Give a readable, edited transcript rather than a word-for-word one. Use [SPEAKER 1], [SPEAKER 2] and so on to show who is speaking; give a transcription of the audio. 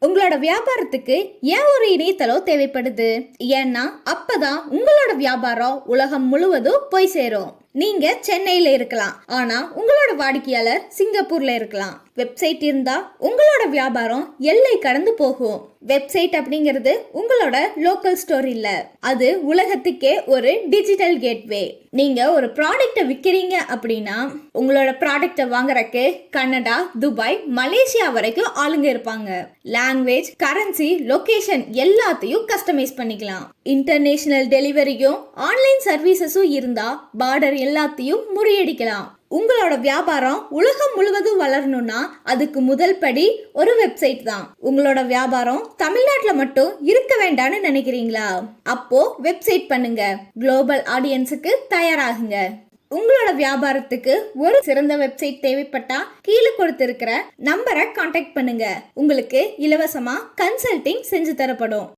[SPEAKER 1] உங்களோட வியாபாரத்துக்கு ஏன் ஒரு இணையதளம் தேவைப்படுது? ஏன்னா அப்பதான் உங்களோட வியாபாரம் உலகம் முழுவதும் போய் சேரும். நீங்க சென்னையில இருக்கலாம், ஆனா உங்களோட வாடிக்கையாளர் சிங்கப்பூர்ல இருக்கலாம். வெப்சைட் இருந்தா உங்களோட வியாபாரம் எல்லை கடந்து போகும். வெப்சைட் அப்படிங்கிறது உங்களோட லோக்கல் ஸ்டோர் இல்ல, அது உலகத்துக்கே ஒரு டிஜிட்டல் கேட்வே. நீங்க ஒரு ப்ராடக்ட விற்கிறீங்க அப்படின்னா உங்களோட ப்ராடக்ட வாங்குறக்கு கனடா, துபாய், மலேசியா வரைக்கும் ஆளுங்க இருப்பாங்க. லாங்குவேஜ், கரன்சி, லொகேஷன் எல்லாத்தையும் கஸ்டமைஸ் பண்ணிக்கலாம். இன்டர்நேஷனல் டெலிவரியும் ஆன்லைன் சர்வீசஸும் இருந்தா பார்டர் எல்லாத்தையும் முறியடிக்கலாம். உங்களோட வியாபாரம் உலகம் முழுவதும் வளரணும்னா அதுக்கு முதல் படி ஒரு வெப்சைட் தான். உங்களோட வியாபாரம் தமிழ்நாட்டுல மட்டும் இருக்க வேண்டாம்னு நினைக்கிறீங்களா? அப்போ வெப்சைட் பண்ணுங்க. குளோபல் ஆடியன்ஸுக்கு தயாராகுங்க. உங்களோட வியாபாரத்துக்கு ஒரு சிறந்த வெப்சைட் தேவைப்பட்டா கீழே கொடுத்திருக்கிற நம்பரை கான்டாக்ட் பண்ணுங்க. உங்களுக்கு இலவசமா கன்சல்டிங் செஞ்சு தரப்படும்.